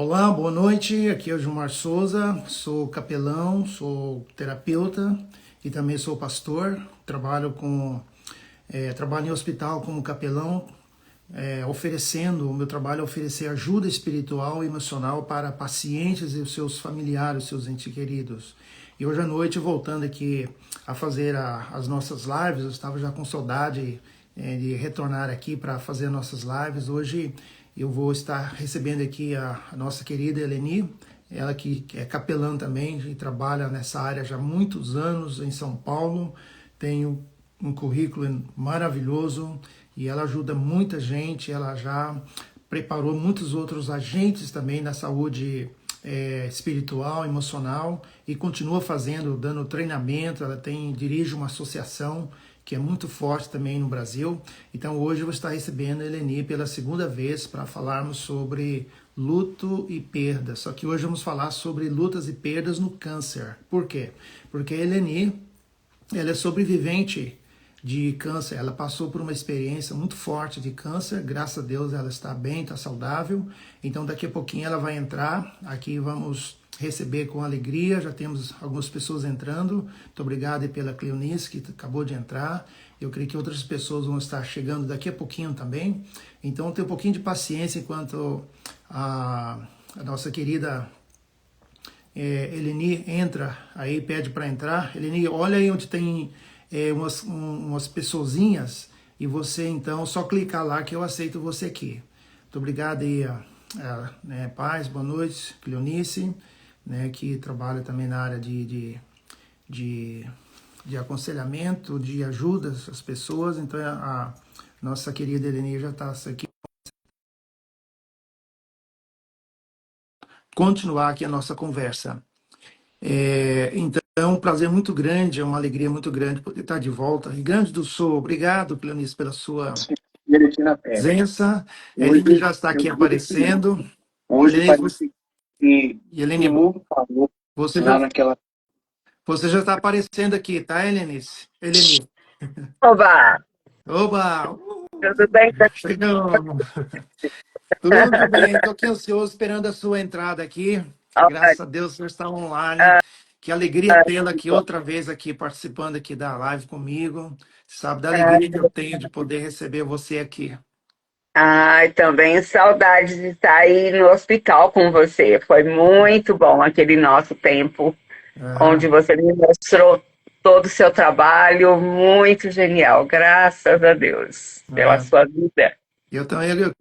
Olá, boa noite. Aqui é o Gilmar Souza, sou capelão, sou terapeuta e também sou pastor. Trabalho em hospital como capelão, o meu trabalho é oferecer ajuda espiritual e emocional para pacientes e os seus familiares, seus entes queridos. E hoje à noite, voltando aqui a fazer as nossas lives, eu estava já com saudade de retornar aqui para fazer nossas lives. Hoje eu vou estar recebendo aqui a nossa querida Eleni, ela que é capelã também e trabalha nessa área já há muitos anos em São Paulo, tem um currículo maravilhoso e ela ajuda muita gente, ela já preparou muitos outros agentes também na saúde espiritual, emocional e continua fazendo, dando treinamento, dirige uma associação que é muito forte também no Brasil. Então hoje eu vou estar recebendo a Eleni pela segunda vez para falarmos sobre luto e perda. Só que hoje vamos falar sobre lutas e perdas no câncer. Por quê? Porque a Eleni, ela é sobrevivente de câncer, ela passou por uma experiência muito forte de câncer, graças a Deus ela está bem, está saudável, então daqui a pouquinho ela vai entrar, aqui vamos receber com alegria, já temos algumas pessoas entrando, muito obrigado pela Cleonice que acabou de entrar, eu creio que outras pessoas vão estar chegando daqui a pouquinho também, então tenha um pouquinho de paciência enquanto a nossa querida Eleni entra, aí pede para entrar. Eleni, olha aí onde tem umas pessoazinhas e você então só clicar lá que eu aceito você aqui. Muito obrigado aí, Paz, boa noite, Cleonice, né, que trabalha também na área de aconselhamento, de ajuda às pessoas. Então a nossa querida Eleni já está aqui. Continuar aqui a nossa conversa. Então, é um prazer muito grande, é uma alegria muito grande poder estar de volta. Rio Grande do Sul, obrigado, Cleonice, pela sua presença. Eleni já está aqui aparecendo. Hoje Eleni, parece que Eleni, todo mundo falou você lá já, naquela. você já está aparecendo aqui, tá, Elenice? Eleni. Oba, Oba! tudo bem? Chegamos! Tudo bem, estou aqui ansioso esperando a sua entrada aqui. Graças a Deus você está online. Que alegria tê-la aqui outra vez aqui participando aqui da live comigo. Sabe da alegria que eu tenho de poder receber você aqui. Ai, também saudade de estar aí no hospital com você. Foi muito bom aquele nosso tempo, onde Ah, você me mostrou todo o seu trabalho, muito genial. Graças a Deus pela ah. sua vida. Eu também eu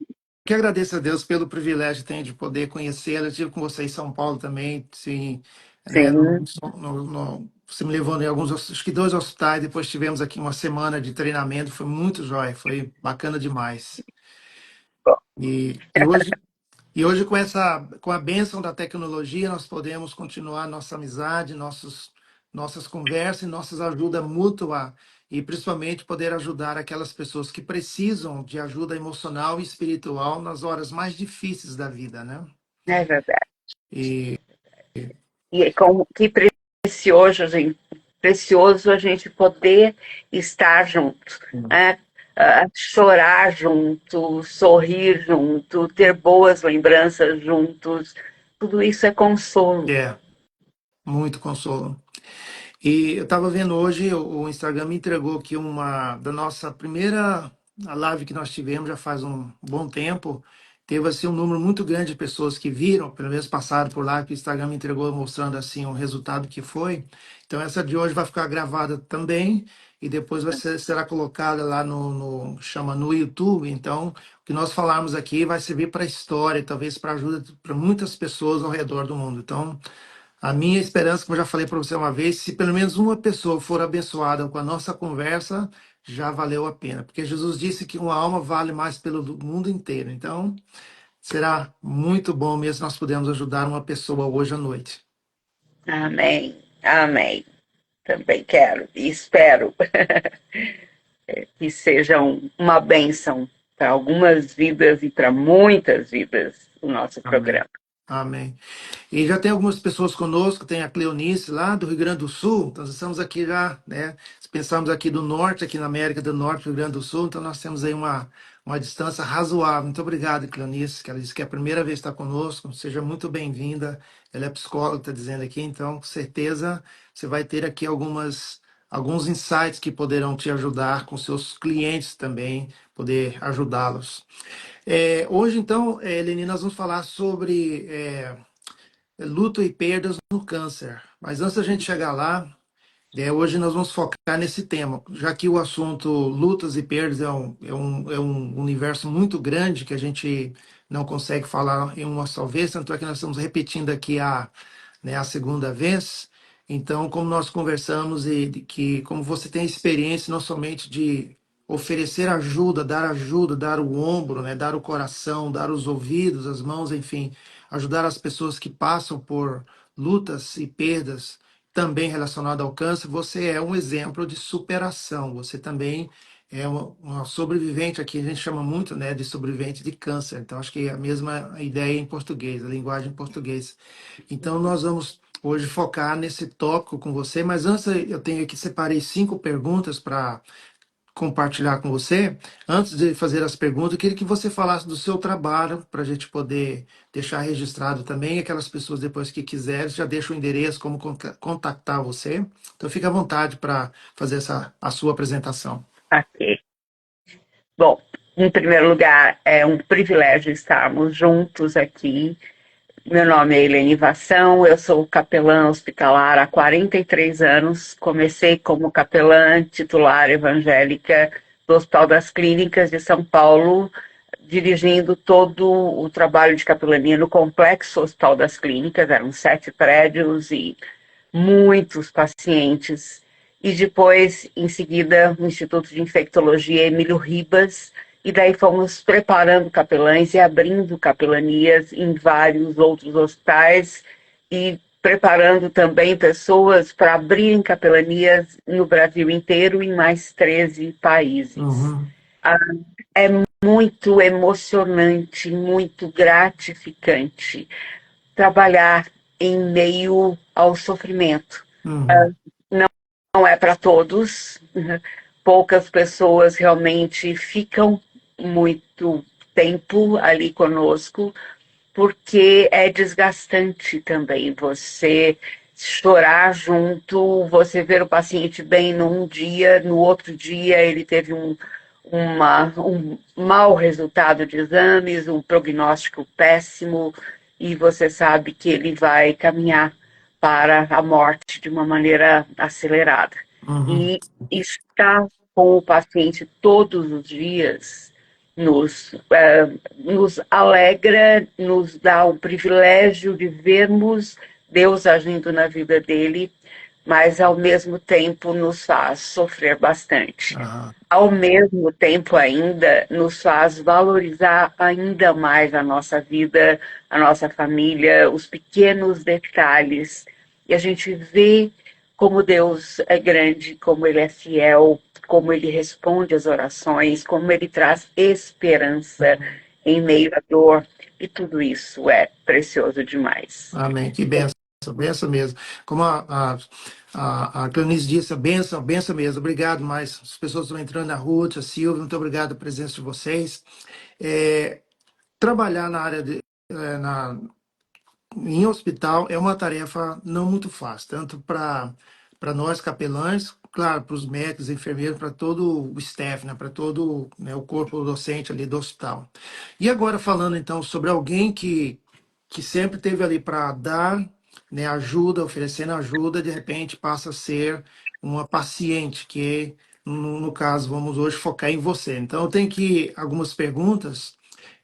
que agradeço a Deus pelo privilégio que tenho de poder conhecê-la. Eu estive com você em São Paulo também, sim, né, Sim. você me levou em alguns, acho que 2 hospitais, depois tivemos aqui uma semana de treinamento, foi muito jóia, foi bacana demais. E hoje com a bênção da tecnologia, nós podemos continuar nossa amizade, nossas conversas e nossas ajuda mútua e principalmente poder ajudar aquelas pessoas que precisam de ajuda emocional e espiritual nas horas mais difíceis da vida, né? É verdade. E E que precioso a gente poder estar junto, né? Chorar junto, sorrir junto, ter boas lembranças juntos, tudo isso é consolo. é muito consolo. E eu estava vendo hoje, o Instagram me entregou aqui uma da nossa primeira a live que nós tivemos já faz um bom tempo. Teve assim um número muito grande de pessoas que viram, pelo menos passaram por lá, que o Instagram me entregou mostrando assim o resultado que foi. Então essa de hoje vai ficar gravada também e depois será colocada lá chama no YouTube. Então o que nós falarmos aqui vai servir para a história, talvez para ajuda para muitas pessoas ao redor do mundo. Então a minha esperança, como eu já falei para você uma vez, se pelo menos uma pessoa for abençoada com a nossa conversa, já valeu a pena. Porque Jesus disse que uma alma vale mais pelo mundo inteiro. Então, será muito bom mesmo se nós pudermos ajudar uma pessoa hoje à noite. Amém, amém. Também quero e espero que seja uma bênção para algumas vidas e para muitas vidas o nosso Amém. programa. Amém. E já tem algumas pessoas conosco, tem a Cleonice lá do Rio Grande do Sul, nós estamos aqui já, né? Se pensarmos aqui do norte, aqui na América do Norte, Rio Grande do Sul, então nós temos aí uma distância razoável. Muito obrigado, Cleonice, que ela disse que é a primeira vez que está conosco. Seja muito bem-vinda. Ela é psicóloga, está dizendo aqui, então, com certeza, você vai ter aqui alguns insights que poderão te ajudar com seus clientes também, poder ajudá-los. Hoje, então, Eleni, nós vamos falar sobre luto e perdas no câncer. Mas antes da gente chegar lá, hoje nós vamos focar nesse tema, já que o assunto lutas e perdas é um universo muito grande que a gente não consegue falar em uma só vez, tanto é que nós estamos repetindo aqui a segunda vez. Então, como nós conversamos que como você tem experiência não somente de oferecer ajuda, dar o ombro, né, dar o coração, dar os ouvidos, as mãos, enfim, ajudar as pessoas que passam por lutas e perdas também relacionado ao câncer, você é um exemplo de superação. Você também é uma sobrevivente, aqui a gente chama muito, né, de sobrevivente de câncer. Então, acho que é a mesma ideia em português, a linguagem em português. Então, nós vamos hoje focar nesse tópico com você, mas antes eu tenho aqui, separei 5 perguntas para compartilhar com você. Antes de fazer as perguntas, eu queria que você falasse do seu trabalho, para a gente poder deixar registrado também. Aquelas pessoas, depois que quiserem, já deixam o endereço, como contactar você. Então, fique à vontade para fazer a sua apresentação. Ok. Bom, em primeiro lugar, é um privilégio estarmos juntos aqui. Meu nome é Helene Vassão, eu sou capelã hospitalar há 43 anos. Comecei como capelã titular evangélica do Hospital das Clínicas de São Paulo, dirigindo todo o trabalho de capelania no complexo Hospital das Clínicas. Eram 7 prédios e muitos pacientes. E depois, em seguida, o Instituto de Infectologia Emílio Ribas, e daí fomos preparando capelães e abrindo capelanias em vários outros hospitais e preparando também pessoas para abrirem capelanias no Brasil inteiro em mais 13 países. Uhum. É muito emocionante, muito gratificante trabalhar em meio ao sofrimento. Uhum. Não é para todos, poucas pessoas realmente ficam muito tempo ali conosco, porque é desgastante também você chorar junto, você ver o paciente bem num dia, no outro dia ele teve um mau resultado de exames, um prognóstico péssimo, e você sabe que ele vai caminhar para a morte de uma maneira acelerada. Uhum. E estar com o paciente todos os dias nos alegra, nos dá o privilégio de vermos Deus agindo na vida dele, mas ao mesmo tempo nos faz sofrer bastante. Uhum. Ao mesmo tempo ainda nos faz valorizar ainda mais a nossa vida, a nossa família, os pequenos detalhes. E a gente vê como Deus é grande, como Ele é fiel, como Ele responde às orações, como Ele traz esperança em meio à dor. E tudo isso é precioso demais. Amém. Que benção, benção mesmo. Como a Cleonice disse, benção mesmo. Obrigado, mais as pessoas estão entrando, a Ruth, a Silvia, muito obrigado pela presença de vocês. Trabalhar na área em hospital é uma tarefa não muito fácil, tanto para nós capelães, claro, para os médicos, enfermeiros, para todo o staff, né, para todo, né, o corpo docente ali do hospital. E agora falando então sobre alguém que sempre teve ali para dar, né, ajuda, oferecendo ajuda, de repente passa a ser uma paciente, que no caso vamos hoje focar em você. Então eu tenho aqui algumas perguntas.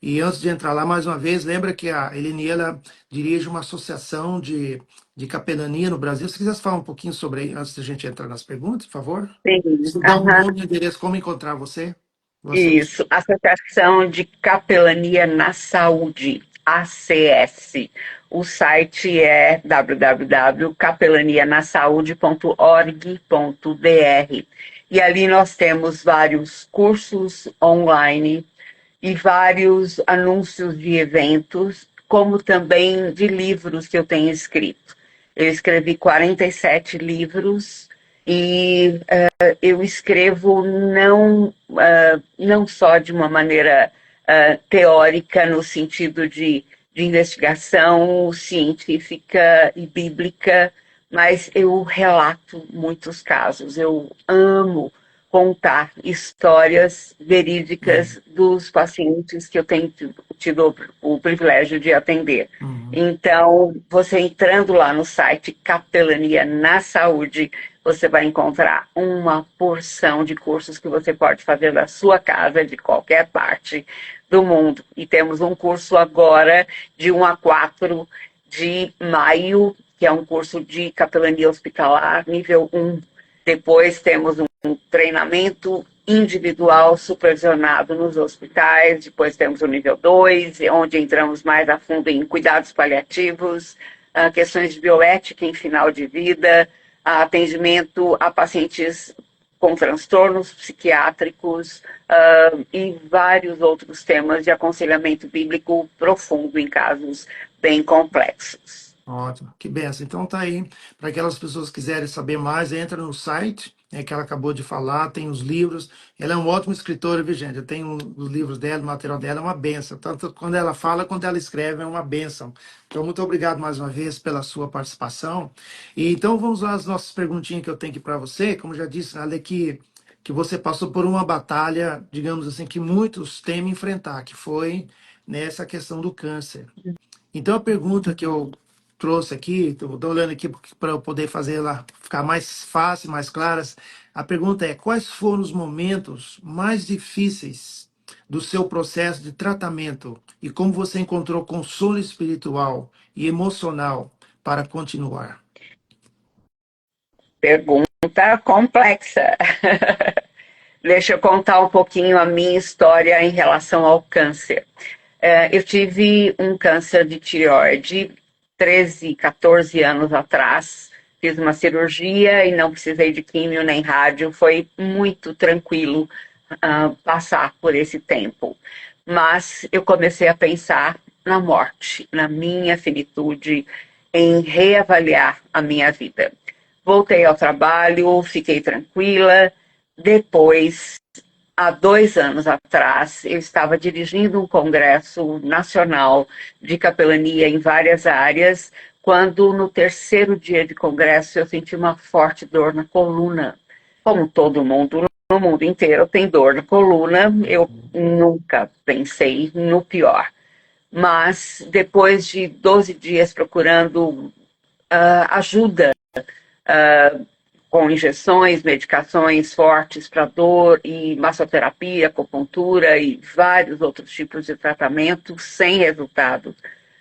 E antes de entrar lá, mais uma vez, lembra que a Eleni, ela dirige uma associação de capelania no Brasil. Se quisesse falar um pouquinho sobre aí, antes da gente entrar nas perguntas, por favor. Sim, Dá um nome e endereço, como encontrar você. isso. Associação de Capelania na Saúde, ACS. O site é www.capelanianasaude.org.br. E ali nós temos vários cursos online e vários anúncios de eventos, como também de livros que eu tenho escrito. Eu escrevi 47 livros E eu escrevo não só de uma maneira teórica, no sentido de investigação científica e bíblica, mas eu relato muitos casos. Eu amo contar histórias verídicas dos pacientes que eu tenho tido o privilégio de atender. Uhum. Então, você entrando lá no site Capelania na Saúde, você vai encontrar uma porção de cursos que você pode fazer da sua casa, de qualquer parte do mundo. E temos um curso agora, de 1 a 4 de maio, que é um curso de capelania hospitalar, nível 1. Depois temos um treinamento individual supervisionado nos hospitais. Depois temos o nível 2, onde entramos mais a fundo em cuidados paliativos, questões de bioética em final de vida, atendimento a pacientes com transtornos psiquiátricos e vários outros temas de aconselhamento bíblico profundo em casos bem complexos. Ótimo, que benção. Então tá aí, para aquelas pessoas que quiserem saber mais, entra no site, que ela acabou de falar, tem os livros. Ela é um ótimo escritora, viu, gente? Eu tenho os livros dela, o material dela é uma benção. Tanto quando ela fala, quando ela escreve, é uma benção. Então, muito obrigado mais uma vez pela sua participação. E então vamos às nossas perguntinhas que eu tenho aqui para você. Como já disse, Ale, que você passou por uma batalha, digamos assim, que muitos temem enfrentar, que foi nessa questão do câncer. Então, a pergunta que eu trouxe aqui, estou olhando aqui para eu poder fazer ela ficar mais fácil, mais claras. A pergunta é: quais foram os momentos mais difíceis do seu processo de tratamento e como você encontrou consolo espiritual e emocional para continuar? Pergunta complexa. Deixa eu contar um pouquinho a minha história em relação ao câncer. Eu tive um câncer de tireoide 13, 14 anos atrás. Fiz uma cirurgia e não precisei de químio nem rádio. Foi muito tranquilo passar por esse tempo. Mas eu comecei a pensar na morte, na minha finitude, em reavaliar a minha vida. Voltei ao trabalho, fiquei tranquila. Depois, há 2 anos atrás, eu estava dirigindo um congresso nacional de capelania em várias áreas, quando no terceiro dia de congresso eu senti uma forte dor na coluna. Como todo mundo no mundo inteiro tem dor na coluna, eu nunca pensei no pior. Mas depois de 12 dias procurando ajuda, com injeções, medicações fortes para dor e massoterapia, acupuntura e vários outros tipos de tratamento sem resultado.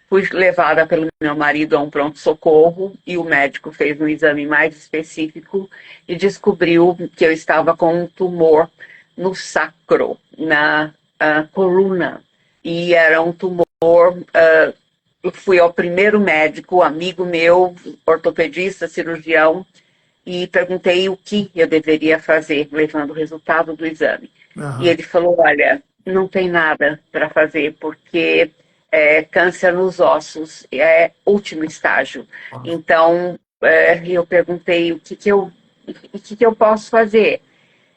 Fui levada pelo meu marido a um pronto-socorro e o médico fez um exame mais específico e descobriu que eu estava com um tumor no sacro, na coluna. E era um tumor. Eu fui ao primeiro médico, amigo meu, ortopedista, cirurgião, e perguntei o que eu deveria fazer, levando o resultado do exame. E Aham. ele falou: olha, não tem nada para fazer, porque é câncer nos ossos, é último estágio. Então, eu perguntei o que eu posso fazer.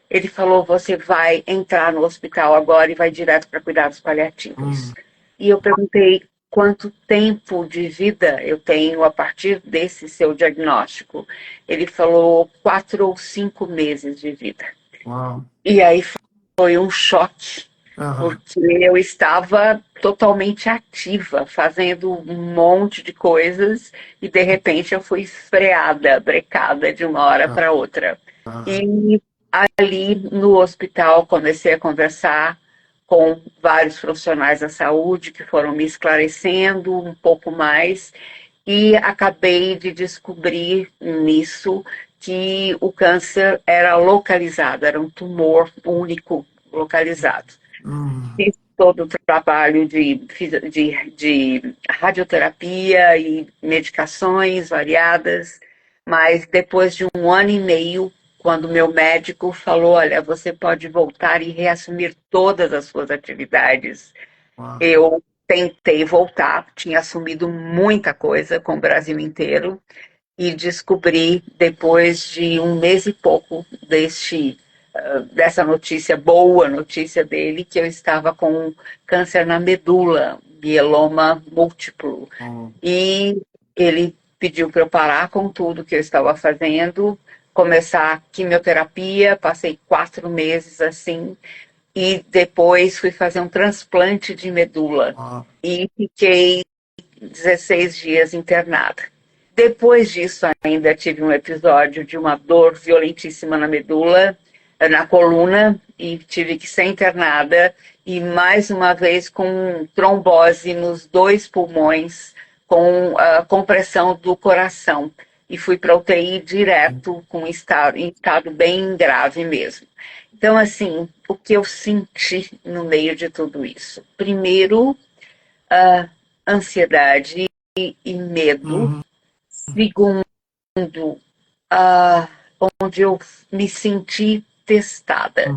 Ele falou: você vai entrar no hospital agora e vai direto para cuidados paliativos. Hum. E eu perguntei quanto tempo de vida eu tenho a partir desse seu diagnóstico. Ele falou 4 ou 5 meses de vida. Uau. E aí foi um choque, Aham. porque eu estava totalmente ativa, fazendo um monte de coisas, e de repente eu fui freada, brecada de uma hora para outra. Aham. E ali no hospital comecei a conversar com vários profissionais da saúde que foram me esclarecendo um pouco mais e acabei de descobrir nisso que o câncer era localizado, era um tumor único localizado. Hum. Fiz todo o trabalho de radioterapia e medicações variadas, mas depois de 1 ano e meio, quando meu médico falou: olha, você pode voltar e reassumir todas as suas atividades, Uau. eu tentei voltar, tinha assumido muita coisa com o Brasil inteiro, e descobri, depois de um mês e pouco dessa notícia, boa notícia dele, que eu estava com câncer na medula, mieloma múltiplo. E ele pediu para eu parar com tudo que eu estava fazendo, começar a quimioterapia, passei 4 meses assim, e depois fui fazer um transplante de medula. E fiquei 16 dias internada. Depois disso, ainda tive um episódio de uma dor violentíssima na medula, na coluna, e tive que ser internada, e mais uma vez com trombose nos 2 pulmões, com compressão do coração. E fui para UTI direto, em estado bem grave mesmo. Então, assim, o que eu senti no meio de tudo isso? Primeiro, ansiedade e medo. Segundo, onde eu me senti testada.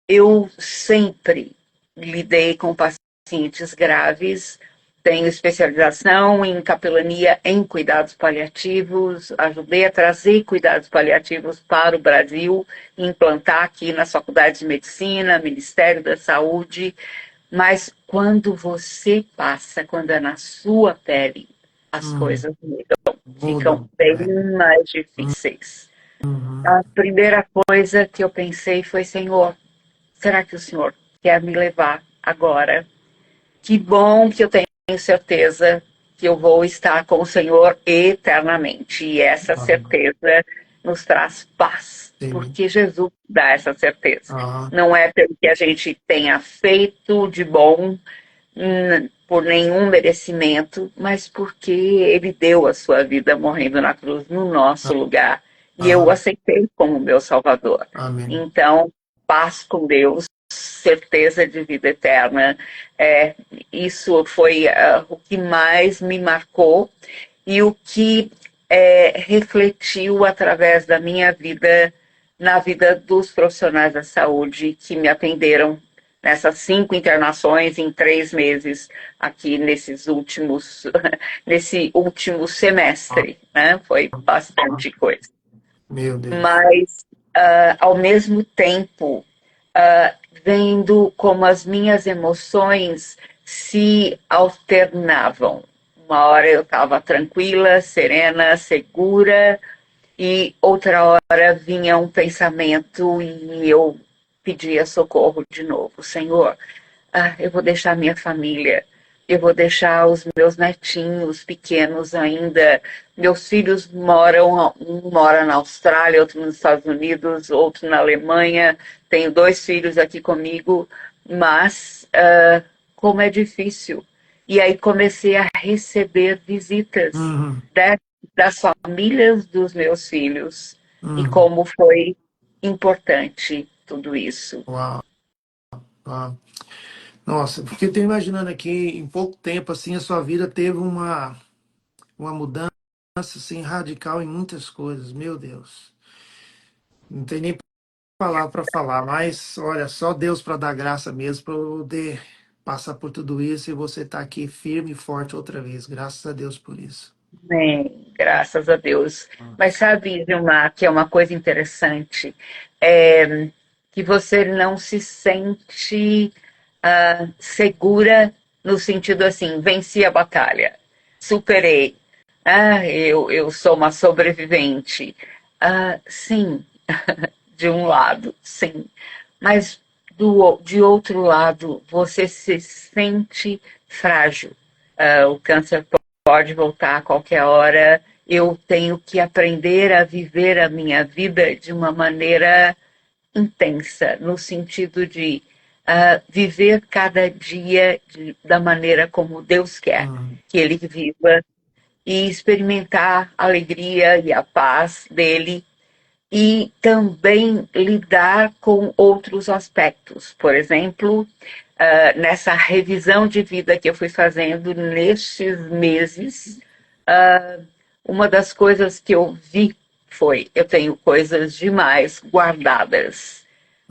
Eu sempre lidei com pacientes graves, tenho especialização em capelania em cuidados paliativos, ajudei a trazer cuidados paliativos para o Brasil, implantar aqui nas faculdades de medicina, Ministério da Saúde, mas quando você passa, quando é na sua pele, as coisas mudam, ficam bem mais difíceis. A primeira coisa que eu pensei foi, Senhor, será que o Senhor quer me levar agora? Que bom que eu tenho certeza que eu vou estar com o Senhor eternamente. E essa certeza nos traz paz, porque Jesus dá essa certeza. Não é pelo que a gente tenha feito de bom, por nenhum merecimento, mas porque Ele deu a sua vida morrendo na cruz no nosso lugar. E eu o aceitei como meu Salvador. Então, paz com Deus, certeza de vida eterna. Isso foi o que mais me marcou e o que refletiu através da minha vida, na vida dos profissionais da saúde que me atenderam nessas 5 internações em 3 meses aqui nesse último semestre, né? Foi bastante coisa. Meu Deus. Mas, ao mesmo tempo, vendo como as minhas emoções se alternavam. Uma hora eu estava tranquila, serena, segura, e outra hora vinha um pensamento e eu pedia socorro de novo. Senhor, eu vou deixar minha família, eu vou deixar os meus netinhos pequenos ainda. Meus filhos moram, um mora na Austrália, outro nos Estados Unidos, outro na Alemanha. Tenho 2 filhos aqui comigo, mas como é difícil. E aí comecei a receber visitas das famílias dos meus filhos e como foi importante tudo isso. Uau. Nossa, porque eu estou imaginando aqui, em pouco tempo, assim, a sua vida teve uma mudança, assim, radical em muitas coisas, meu Deus. Não tem nem palavra para falar, mas, olha, só Deus para dar graça mesmo, para eu poder passar por tudo isso e você estar aqui firme e forte outra vez. Graças a Deus por isso. Bem, graças a Deus. Mas sabe, Gilmar, que é uma coisa interessante, que você não se sente segura no sentido assim, venci a batalha, superei, eu sou uma sobrevivente. Sim, de um lado, sim, mas de outro lado, você se sente frágil. O câncer pode voltar a qualquer hora. Eu tenho que aprender a viver a minha vida de uma maneira intensa, no sentido de viver cada dia da maneira como Deus quer que ele viva e experimentar a alegria e a paz dele e também lidar com outros aspectos. Por exemplo, nessa revisão de vida que eu fui fazendo nestes meses, uma das coisas que eu vi foi, eu tenho coisas demais guardadas.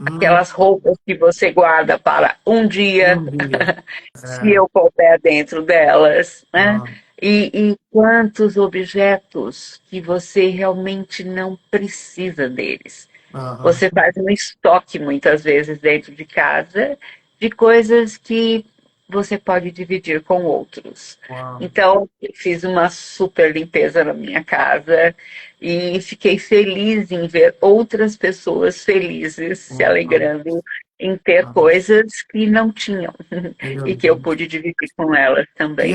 Aquelas roupas que você guarda para um dia, se eu couber dentro delas, né? E quantos objetos que você realmente não precisa deles. Aham. Você faz um estoque, muitas vezes, dentro de casa, de coisas que você pode dividir com outros. Uau. Então, eu fiz uma super limpeza na minha casa e fiquei feliz em ver outras pessoas felizes, se Uau. alegrando em ter Uau. coisas que não tinham Meu e que eu Deus. pude dividir com elas Que também.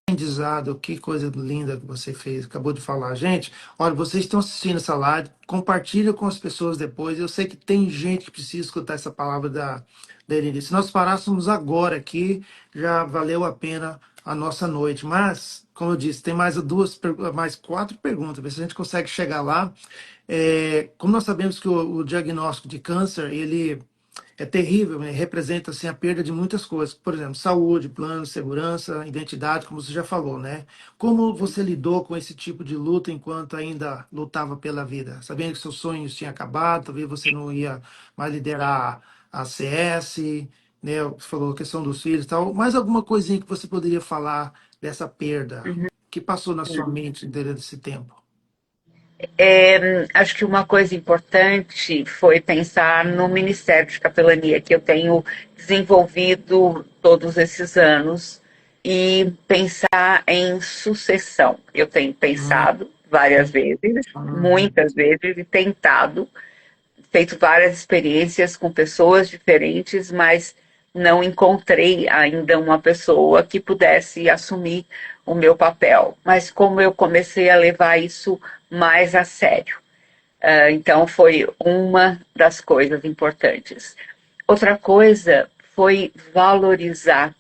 aprendizado, que coisa linda que você fez, acabou de falar. Gente, olha, vocês estão assistindo essa live, compartilha com as pessoas depois. Eu sei que tem gente que precisa escutar essa palavra da Eleni. Se nós parássemos agora aqui, já valeu a pena a nossa noite. Mas, como eu disse, tem mais quatro perguntas, ver se a gente consegue chegar lá. Como nós sabemos que o diagnóstico de câncer, ele é terrível, né? Representa assim a perda de muitas coisas, por exemplo, saúde, plano, segurança, identidade, como você já falou, né? Como você lidou com esse tipo de luta enquanto ainda lutava pela vida, sabendo que seus sonhos tinham acabado, talvez você não ia mais liderar a CS, né? Você falou a questão dos filhos, e tal. Mais alguma coisinha que você poderia falar dessa perda que passou na sua mente durante esse tempo? Acho que uma coisa importante foi pensar no Ministério de Capelania que eu tenho desenvolvido todos esses anos e pensar em sucessão. Eu tenho Hum, pensado várias vezes, hum, muitas vezes, e tentado, feito várias experiências com pessoas diferentes, mas não encontrei ainda uma pessoa que pudesse assumir o meu papel. Mas como eu comecei a levar isso mais a sério, então foi uma das coisas importantes. Outra coisa foi valorizar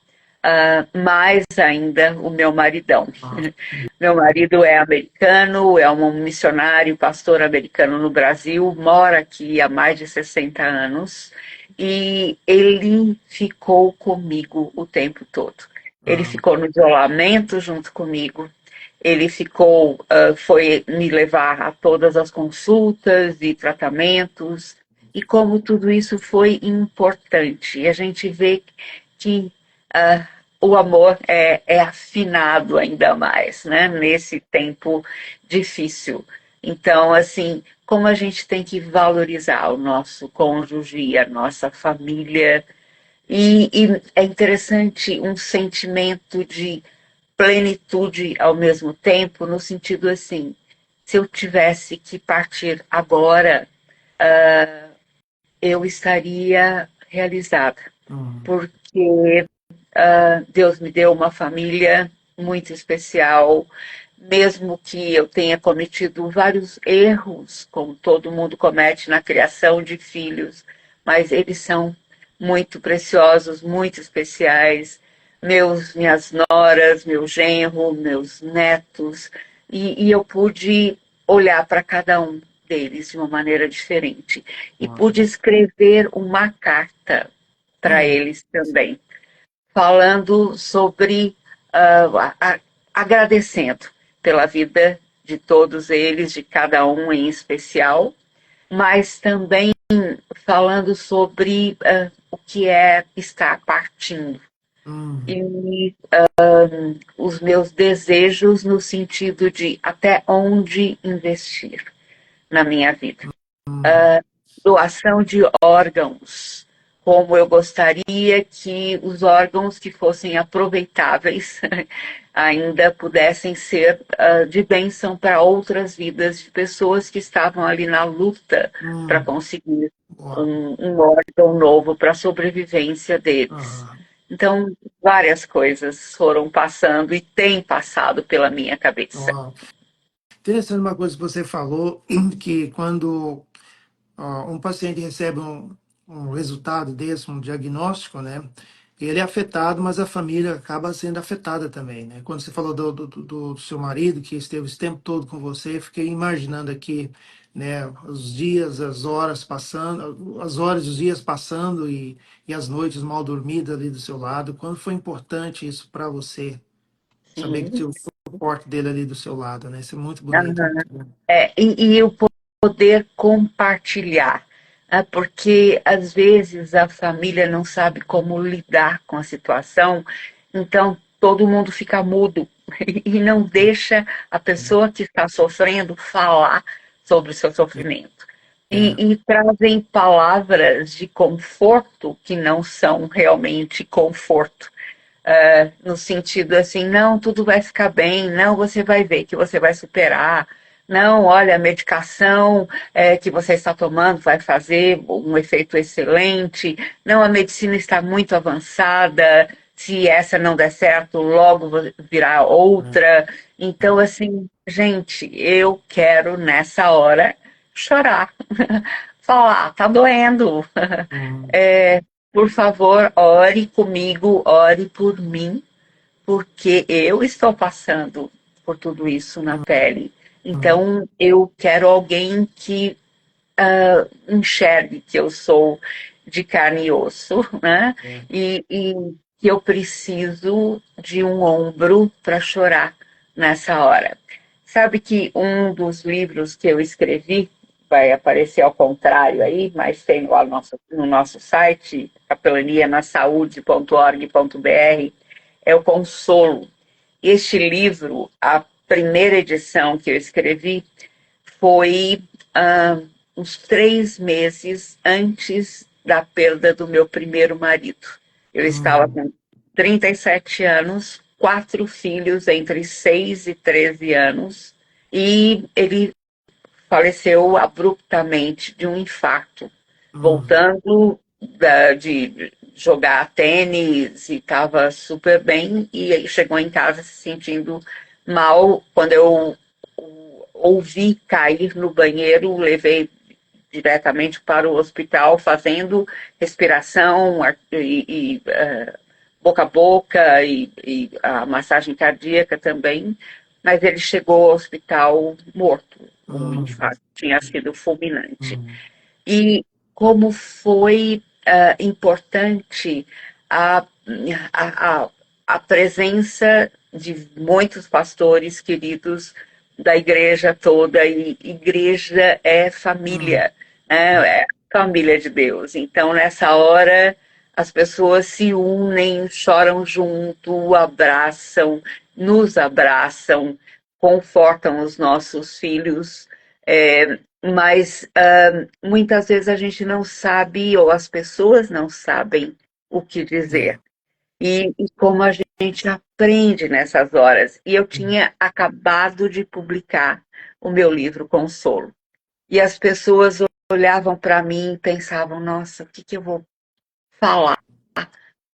mais ainda o meu maridão. ah, Meu marido é americano, é um missionário, pastor americano no Brasil, mora aqui há mais de 60 anos e ele ficou comigo o tempo todo. Ele ah, ficou no isolamento junto comigo, ele foi me levar a todas as consultas e tratamentos, e como tudo isso foi importante. E a gente vê que uh, o amor é afinado ainda mais, né? Nesse tempo difícil. Então, assim, como a gente tem que valorizar o nosso cônjuge, a nossa família, e é interessante um sentimento de plenitude ao mesmo tempo, no sentido assim, se eu tivesse que partir agora, eu estaria realizada, hum, porque Deus me deu uma família muito especial, mesmo que eu tenha cometido vários erros, como todo mundo comete na criação de filhos, mas eles são muito preciosos, muito especiais. Minhas noras, meu genro, meus netos, e eu pude olhar para cada um deles de uma maneira diferente e ah, pude escrever uma carta para hum, eles também falando sobre agradecendo pela vida de todos eles, de cada um em especial, mas também falando sobre o que é estar partindo hum, e os meus desejos no sentido de até onde investir na minha vida. hum. Doação de órgãos, como eu gostaria que os órgãos que fossem aproveitáveis ainda pudessem ser de bênção para outras vidas de pessoas que estavam ali na luta para Hum, conseguir uau, um órgão novo para a sobrevivência deles. aham, Então, várias coisas foram passando e têm passado pela minha cabeça. uau. Interessante uma coisa que você falou, que quando um paciente recebe um resultado desse, um diagnóstico, né? Ele é afetado, mas a família acaba sendo afetada também, né? Quando você falou do seu marido, que esteve esse tempo todo com você, eu fiquei imaginando aqui, né? Os dias, as horas passando, as horas e os dias passando e as noites mal dormidas ali do seu lado. Quando foi importante isso para você, saber que Sim. tinha o suporte dele ali do seu lado, né? Isso é muito bonito. E o poder compartilhar, né? Porque às vezes a família não sabe como lidar com a situação, então todo mundo fica mudo e não deixa a pessoa que está sofrendo falar sobre o seu sofrimento. É. E trazem palavras de conforto que não são realmente conforto. No sentido assim, não, tudo vai ficar bem, não, você vai ver que você vai superar, não, olha, a medicação que você está tomando vai fazer um efeito excelente, não, a medicina está muito avançada, se essa não der certo, logo virá outra. Então, assim, gente, eu quero nessa hora chorar, falar, tá doendo. Hum, Por favor, ore comigo, ore por mim, porque eu estou passando por tudo isso na pele. hum, Então, eu quero alguém que enxergue que eu sou de carne e osso, né? é. E que eu preciso de um ombro para chorar nessa hora. Sabe que um dos livros que eu escrevi, vai aparecer ao contrário aí, mas tem lá no nosso site, capelanianasaude.org.br, é o Consolo. Este livro, a primeira edição que eu escrevi, foi uns 3 meses antes da perda do meu primeiro marido. Eu estava Hum, com 37 anos, 4 filhos entre 6 e 13 anos, e ele faleceu abruptamente de um infarto, hum, voltando de jogar tênis e estava super bem, e aí chegou em casa se sentindo mal. Quando eu ouvi cair no banheiro, levei diretamente para o hospital, fazendo respiração boca a boca e a massagem cardíaca também, mas ele chegou ao hospital morto. O hum, infarto tinha sido fulminante. hum, E como foi importante a, a, a, a presença de muitos pastores queridos da igreja toda, e igreja é hum, família, né? É família de Deus. Então, nessa hora, as pessoas se unem, choram junto, abraçam, nos abraçam, confortam os nossos filhos, mas muitas vezes a gente não sabe, ou as pessoas não sabem o que é. dizer. E como a gente aprende nessas horas. E eu Hum, tinha acabado de publicar o meu livro Consolo. E as pessoas olhavam para mim e pensavam: nossa, o que, que eu vou falar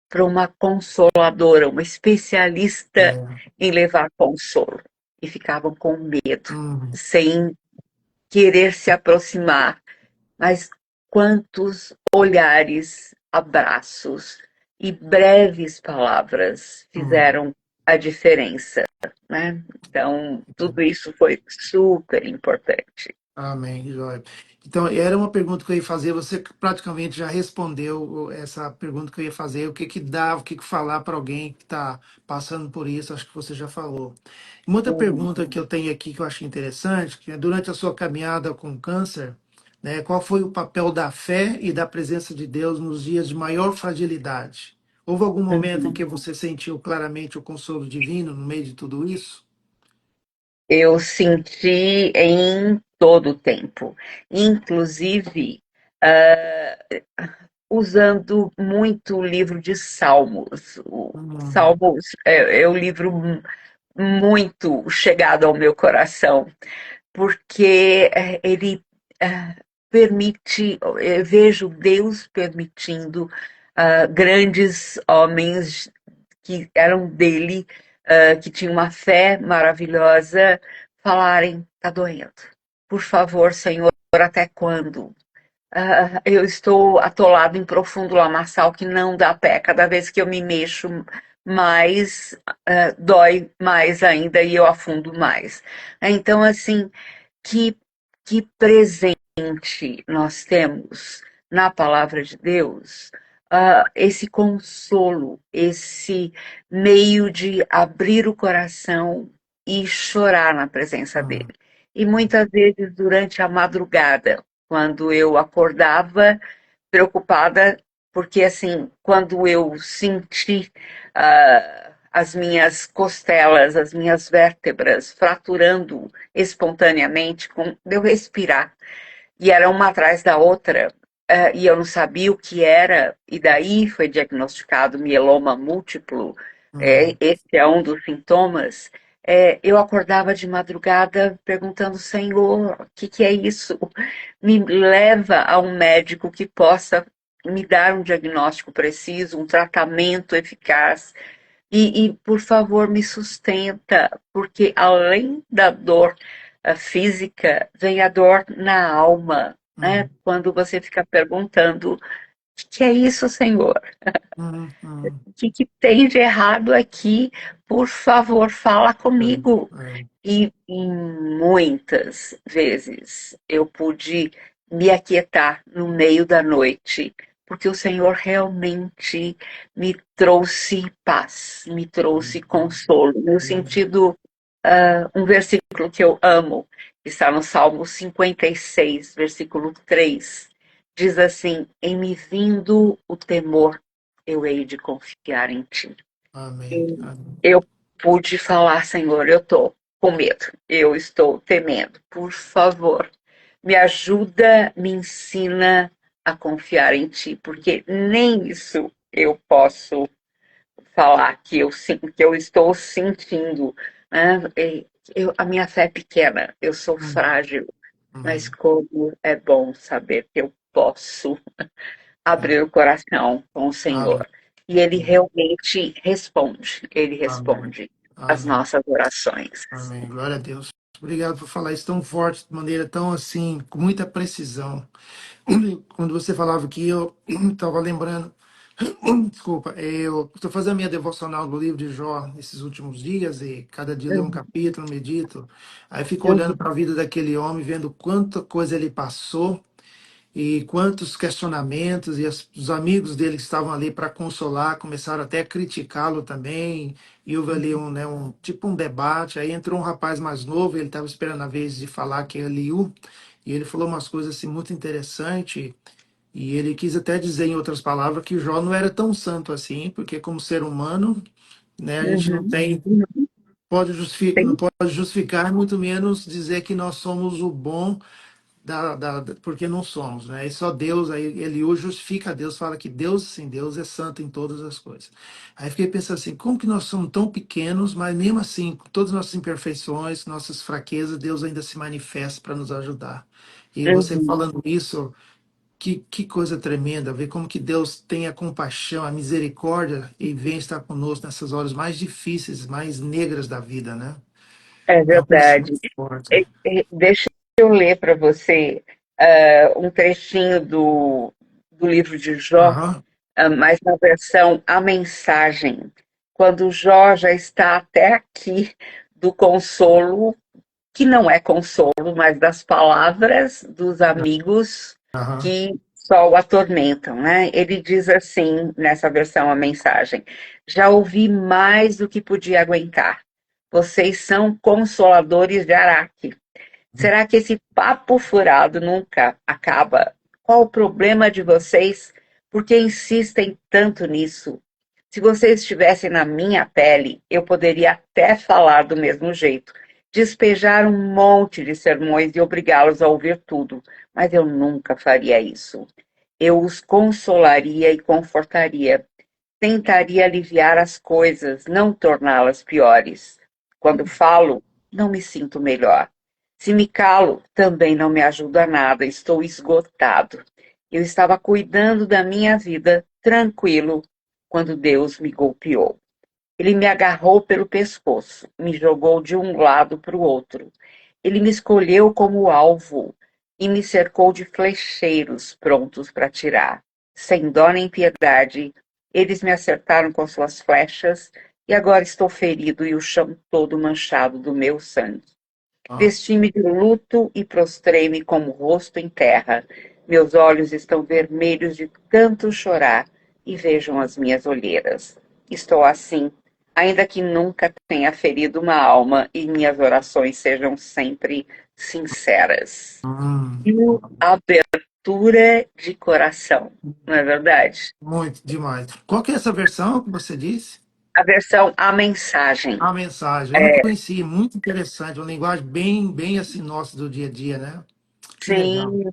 para uma consoladora, uma especialista é. em levar consolo? E ficavam com medo, Hum, sem querer se aproximar. Mas quantos olhares, abraços e breves palavras hum. fizeram a diferença, né? Então, tudo isso foi super importante. Amém, Joia. Então, era uma pergunta que eu ia fazer, você praticamente já respondeu essa pergunta que eu ia fazer, o que que dá, o que que falar para alguém que está passando por isso, acho que você já falou. Uma outra Uhum. pergunta que eu tenho aqui que eu acho interessante, que é durante a sua caminhada com câncer, né, qual foi o papel da fé e da presença de Deus nos dias de maior fragilidade? Houve algum momento em Uhum. que você sentiu claramente o consolo divino no meio de tudo isso? Eu senti em todo o tempo, inclusive usando muito o livro de Salmos. O Hum, Salmos é um livro muito chegado ao meu coração, porque ele permite, eu vejo Deus permitindo grandes homens que eram dele, que tinham uma fé maravilhosa, falarem: tá doendo. Por favor, Senhor, até quando? Eu estou atolado em profundo lamaçal que não dá pé. Cada vez que eu me mexo mais, dói mais ainda e eu afundo mais. Então, assim, que, que presente nós temos na palavra de Deus, esse consolo, esse meio de abrir o coração e chorar na presença dele. hum, E muitas vezes durante a madrugada, quando eu acordava preocupada, porque assim, quando eu senti as minhas costelas, as minhas vértebras fraturando espontaneamente de eu respirar. E era uma atrás da outra, e eu não sabia o que era, e daí foi diagnosticado mieloma múltiplo, esse é um dos sintomas. Eu acordava de madrugada perguntando, Senhor, o que é isso? Me leva a um médico que possa me dar um diagnóstico preciso, um tratamento eficaz, por favor, me sustenta, porque além da dor física, vem a dor na alma, né? Quando você fica perguntando, o que é isso, Senhor? O que tem de errado aqui? Por favor, fala comigo. E muitas vezes eu pude me aquietar no meio da noite, porque o Senhor realmente me trouxe paz, me trouxe consolo, no sentido, um versículo que eu amo, que está no Salmo 56, versículo 3, diz assim: em me vindo o temor, eu hei de confiar em ti. Amém. Amém. Eu pude falar, Senhor, eu estou com medo, eu estou temendo. Por favor, me ajuda, me ensina a confiar em Ti, porque nem isso eu posso falar que eu estou sentindo. Né? A minha fé é pequena, eu sou frágil, mas como é bom saber que eu posso abrir o coração com o Amém. Senhor. E Ele realmente Ele Amém. responde as Amém. nossas orações. Amém. Glória a Deus. Obrigado por falar isso tão forte, de maneira tão assim, com muita precisão. Quando você falava que eu estava lembrando, desculpa, eu estou fazendo a minha devocional do livro de Jó nesses últimos dias e cada dia leio um Uhum, capítulo, medito. Aí fico olhando uhum, para a vida daquele homem, vendo quanta coisa ele passou e quantos questionamentos, e os amigos dele que estavam ali para consolar começaram até a criticá-lo também. E houve ali um, né, tipo um debate. Aí entrou um rapaz mais novo, ele estava esperando a vez de falar, que é Eliú, e ele falou umas coisas assim muito interessantes. E ele quis até dizer, em outras palavras, que Jó não era tão santo assim, porque como ser humano, né, a gente não uhum, tem, uhum. não Sim, pode justificar, muito menos dizer que nós somos o bom porque não somos, né? E só Deus, aí ele hoje justifica Deus, fala que Deus, sim, Deus é santo em todas as coisas. Aí fiquei pensando assim, como que nós somos tão pequenos, mas mesmo assim, com todas as nossas imperfeições, nossas fraquezas, Deus ainda se manifesta para nos ajudar. E você uhum. falando isso, que coisa tremenda, ver como que Deus tem a compaixão, a misericórdia e vem estar conosco nessas horas mais difíceis, mais negras da vida, né? É É uma coisa verdade. muito forte. Deixa eu ler para você um trechinho do livro de Jó, Aham, mas na versão A Mensagem, quando Jó já está até aqui do consolo, que não é consolo, mas das palavras dos amigos aham. que só o atormentam, né? Ele diz assim, nessa versão, a mensagem: já ouvi mais do que podia aguentar. Vocês são consoladores de Araque. Será que esse papo furado nunca acaba? Qual o problema de vocês? Por que insistem tanto nisso? Se vocês estivessem na minha pele, eu poderia até falar do mesmo jeito, despejar um monte de sermões e obrigá-los a ouvir tudo, mas eu nunca faria isso. Eu os consolaria e confortaria, tentaria aliviar as coisas, não torná-las piores. Quando falo, não me sinto melhor. Se me calo, também não me ajuda a nada, estou esgotado. Eu estava cuidando da minha vida, tranquilo, quando Deus me golpeou. Ele me agarrou pelo pescoço, me jogou de um lado para o outro. Ele me escolheu como alvo e me cercou de flecheiros prontos para tirar. Sem dó nem piedade, eles me acertaram com suas flechas e agora estou ferido e o chão todo manchado do meu sangue. Ah. Vesti-me de luto e prostrei-me com o rosto em terra. Meus olhos estão vermelhos de tanto chorar e vejam as minhas olheiras. Estou assim, ainda que nunca tenha ferido uma alma e minhas orações sejam sempre sinceras. Hum, E abertura de coração, não é verdade? muito demais. Qual que é essa versão que você disse? A versão A Mensagem. A mensagem. Eu não conhecia, muito interessante, uma linguagem bem assim nossa do dia a dia, né? Que legal. Sim,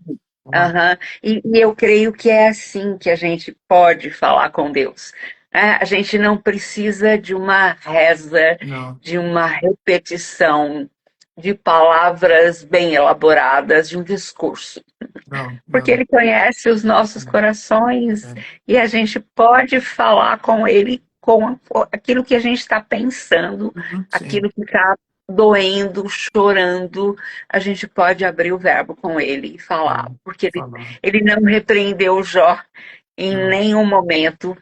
Uau. aham. E eu creio que é assim que a gente pode falar com Deus. A gente não precisa de uma reza, Não, de uma repetição de palavras bem elaboradas, de um discurso, não, porque não. Ele conhece os nossos corações É. e a gente pode falar com Ele com aquilo que a gente está pensando, Sim, aquilo que está doendo, chorando, a gente pode abrir o verbo com Ele e falar, é. porque Falar. ele não repreendeu Jó em Não. nenhum momento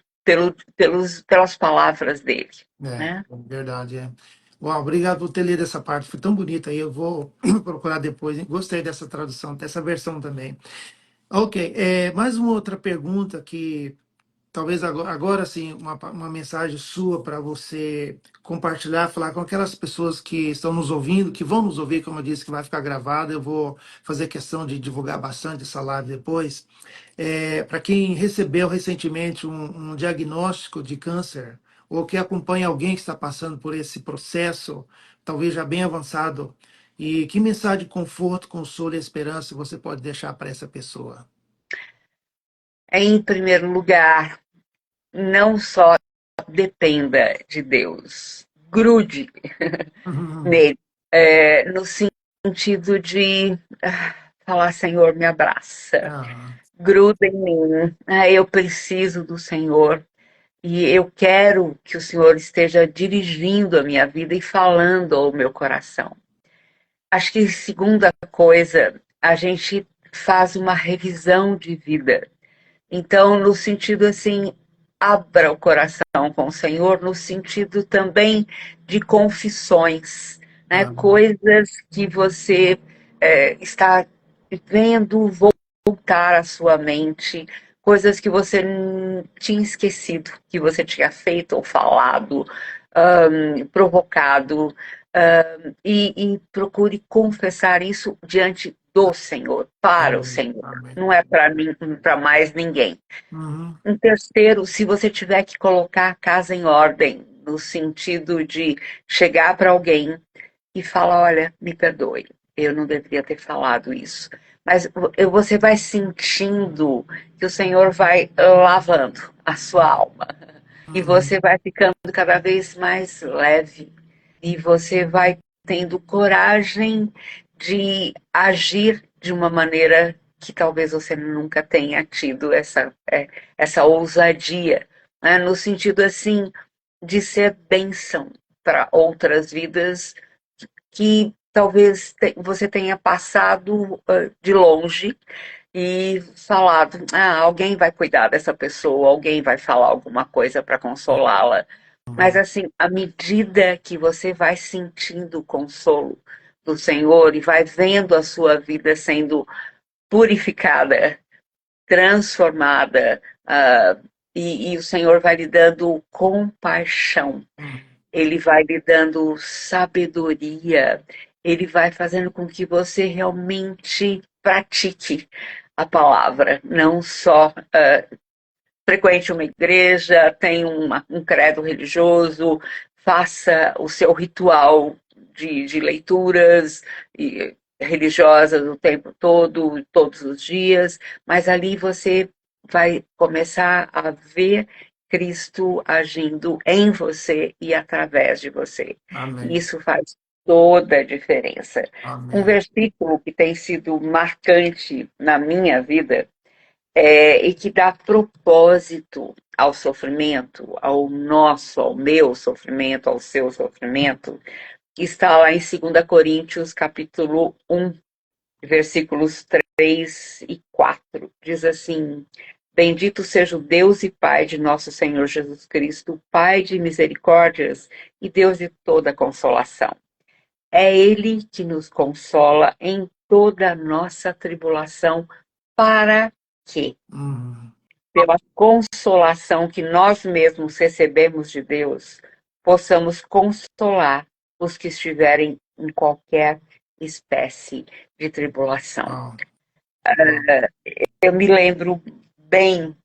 pelas palavras dele, É, né? verdade, é. Uau, obrigado por ter lido essa parte, foi tão bonita aí, eu vou procurar depois, hein? Gostei dessa tradução, dessa versão também. Ok, mais uma outra pergunta que talvez agora sim, uma mensagem sua para você compartilhar, falar com aquelas pessoas que estão nos ouvindo, que vão nos ouvir, como eu disse, que vai ficar gravado. Eu vou fazer questão de divulgar bastante essa live depois. Para quem recebeu recentemente um diagnóstico de câncer, ou que acompanha alguém que está passando por esse processo, talvez já bem avançado, e que mensagem de conforto, consolo e esperança você pode deixar para essa pessoa? Em primeiro lugar, não só dependa de Deus, grude nele, no sentido de falar, Senhor, me abraça, Ah, gruda em mim, eu preciso do Senhor e eu quero que o Senhor esteja dirigindo a minha vida e falando ao meu coração. Acho que segunda coisa, a gente faz uma revisão de vida. Então, no sentido assim, abra o coração com o Senhor, no sentido também de confissões, né? ah, Coisas que você está vendo voltar à sua mente, coisas que você tinha esquecido, que você tinha feito ou falado, provocado, e procure confessar isso diante do Senhor, para o amém, Senhor. amém. Não é para mim, para mais ninguém. Uhum. Um terceiro, se você tiver que colocar a casa em ordem, no sentido de chegar para alguém e falar, olha, me perdoe, eu não deveria ter falado isso. Mas você vai sentindo que o Senhor vai lavando a sua alma. E Uhum. você vai ficando cada vez mais leve. E você vai tendo coragem de agir de uma maneira que talvez você nunca tenha tido essa ousadia, né? No sentido assim de ser bênção para outras vidas que talvez você tenha passado de longe e falado, alguém vai cuidar dessa pessoa, alguém vai falar alguma coisa para consolá-la. Mas Amém. assim, à medida que você vai sentindo o consolo do Senhor e vai vendo a sua vida sendo purificada, transformada, e o Senhor vai lhe dando compaixão, Uhum. ele vai lhe dando sabedoria, ele vai fazendo com que você realmente pratique a palavra, não só frequente uma igreja, tenha um credo religioso, faça o seu ritual de leituras religiosas o tempo todo, todos os dias, mas ali você vai começar a ver Cristo agindo em você e através de você. E Amém. isso faz toda a diferença. Um Amém. versículo que tem sido marcante na minha vida e que dá propósito ao sofrimento, ao nosso, ao meu sofrimento, ao seu sofrimento, que está lá em 2 Coríntios, capítulo 1, versículos 3 e 4. Diz assim: Bendito seja o Deus e Pai de nosso Senhor Jesus Cristo, Pai de misericórdias e Deus de toda consolação. É Ele que nos consola em toda a nossa tribulação, para que, Uhum. pela consolação que nós mesmos recebemos de Deus, possamos consolar os que estiverem em qualquer espécie de tribulação. Uau. Uau. Eu me lembro bem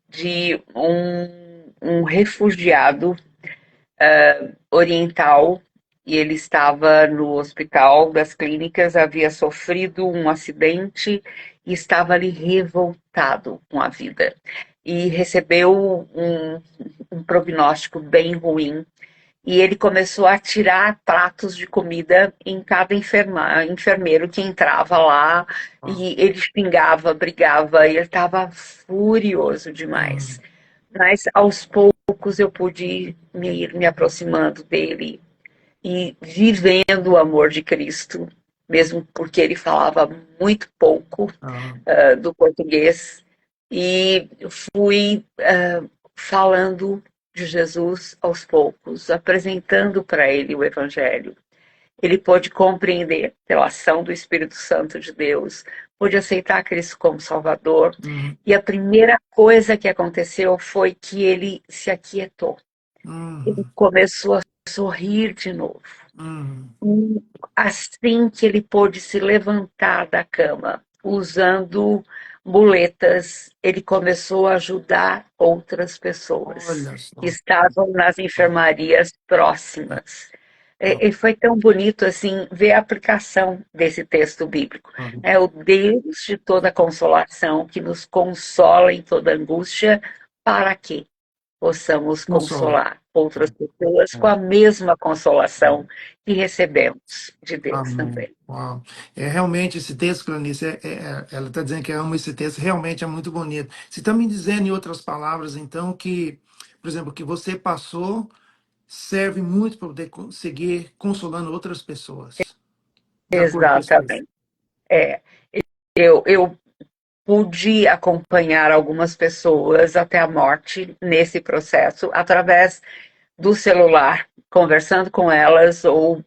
de um refugiado oriental, e ele estava no hospital das clínicas, havia sofrido um acidente e estava ali revoltado com a vida. E recebeu um prognóstico bem ruim. E ele começou a tirar pratos de comida em cada enfermeiro que entrava lá, e ele xingava, brigava, e ele estava furioso demais. Mas aos poucos eu pude ir me aproximando dele e vivendo o amor de Cristo, mesmo porque ele falava muito pouco do português, e fui falando de Jesus aos poucos, apresentando para ele o Evangelho. Ele pôde compreender pela ação do Espírito Santo de Deus, pôde aceitar Cristo como Salvador. E a primeira coisa que aconteceu foi que ele se aquietou. Ele começou a sorrir de novo. E assim que ele pôde se levantar da cama, usando muletas, ele começou a ajudar outras pessoas que estavam nas enfermarias próximas. E foi tão bonito assim ver a aplicação desse texto bíblico. É o Deus de toda consolação que nos consola em toda angústia, para que possamos consolar outras pessoas com a mesma consolação que recebemos de Deus também. Uau. Realmente esse texto, Clarice, ela está dizendo que ama esse texto, realmente é muito bonito. Você está me dizendo, em outras palavras, então, que, por exemplo, que você passou serve muito para poder seguir consolando outras pessoas, de acordo com esse texto. Exatamente. Eu pude acompanhar algumas pessoas até a morte nesse processo, através do celular, conversando com elas, ou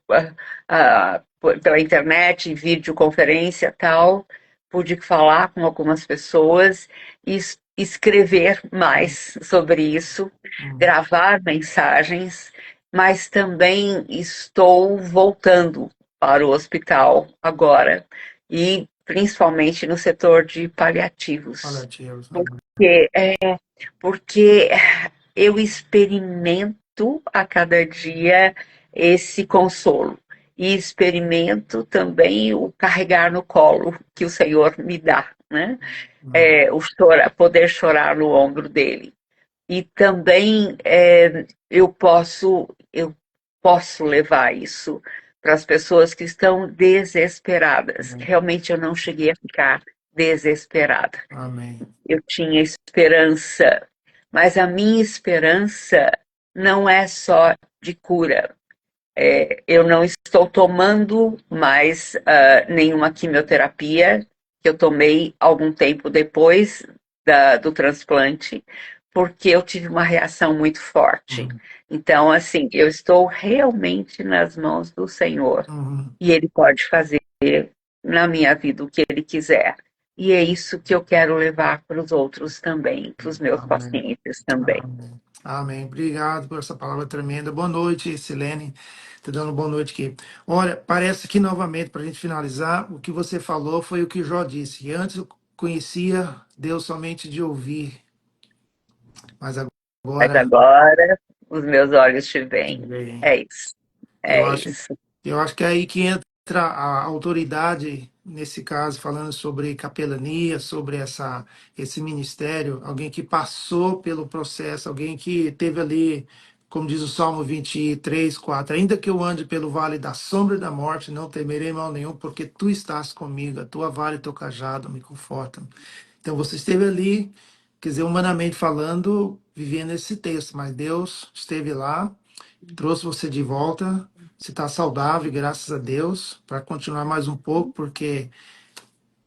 pela internet, videoconferência tal. Pude falar com algumas pessoas e escrever mais sobre isso, gravar mensagens, mas também estou voltando para o hospital agora, e principalmente no setor de paliativos. Porque eu experimento a cada dia esse consolo. E experimento também o carregar no colo que o Senhor me dá, né? Poder chorar no ombro dele. E também eu posso levar isso para as pessoas que estão desesperadas. Realmente eu não cheguei a ficar desesperada. Eu tinha esperança, mas a minha esperança não é só de cura. Eu não estou tomando mais nenhuma quimioterapia, que eu tomei algum tempo depois do transplante, porque eu tive uma reação muito forte. Então, assim, eu estou realmente nas mãos do Senhor, e Ele pode fazer na minha vida o que Ele quiser. E é isso que eu quero levar para os outros também, para os meus pacientes também. Amém. Obrigado por essa palavra tremenda. Boa noite, Silene. Estou dando boa noite aqui. Olha, parece que novamente, para a gente finalizar, o que você falou foi o que Jó disse. Antes eu conhecia Deus somente de ouvir, mas agora os meus olhos te veem. É isso. Eu acho que é aí que entra a autoridade, nesse caso, falando sobre capelania, sobre esse ministério, alguém que passou pelo processo, alguém que teve ali, como diz o Salmo 23:4, ainda que eu ande pelo vale da sombra e da morte, não temerei mal nenhum, porque tu estás comigo, a tua vara e teu cajado me confortam. Então você esteve ali, quer dizer, humanamente falando, vivendo esse texto, mas Deus esteve lá, trouxe você de volta. Você está saudável, graças a Deus, para continuar mais um pouco, porque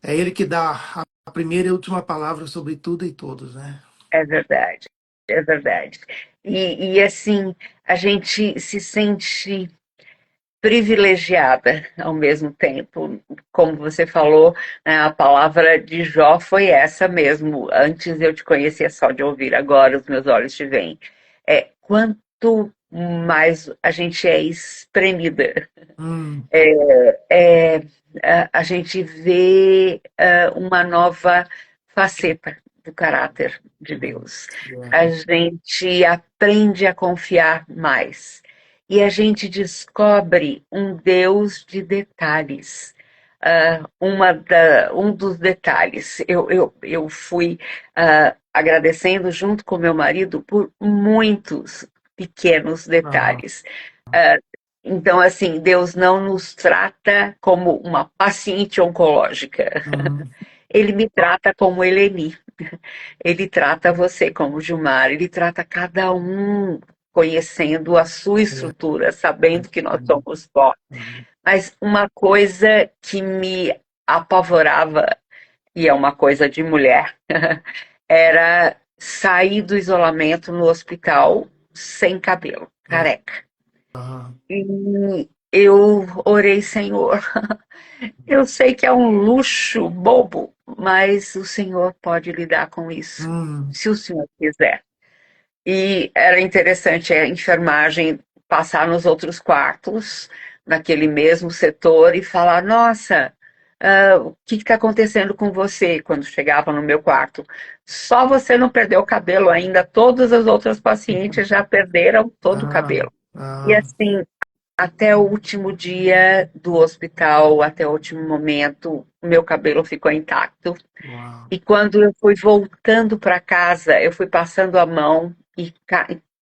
é Ele que dá a primeira e última palavra sobre tudo e todos, né? É verdade, é verdade. E assim, a gente se sente privilegiada ao mesmo tempo. Como você falou, né, a palavra de Jó foi essa mesmo. Antes eu te conhecia só de ouvir, agora os meus olhos te veem. Quanto mais a gente é espremida, a gente vê uma nova faceta do caráter de Deus. Yeah. A gente aprende a confiar mais. E a gente descobre um Deus de detalhes. Um dos detalhes, eu fui agradecendo junto com meu marido por muitos pequenos Ah, detalhes. Uh, então, assim, Deus não nos trata como uma paciente oncológica. uhum. Ele me trata como Eleni. Ele trata você como Gilmar. Ele trata cada um conhecendo a sua É, estrutura, sabendo que nós uhum, somos pó. uhum. Mas uma coisa que me apavorava, e é uma coisa de mulher, era sair do isolamento no hospital sem cabelo, É, careca. ah, E eu orei, Senhor. Eu sei que é um luxo bobo, mas o Senhor pode lidar com isso, hum, se o Senhor quiser. E era interessante a enfermagem passar nos outros quartos, naquele mesmo setor, e falar: Nossa, o que está acontecendo com você? Quando chegava no meu quarto. Só você não perdeu o cabelo ainda, todas as outras pacientes já perderam todo o ah, cabelo. E ah, assim, até o último dia do hospital, até o último momento, o meu cabelo ficou intacto. uau, E quando eu fui voltando para casa, eu fui passando a mão e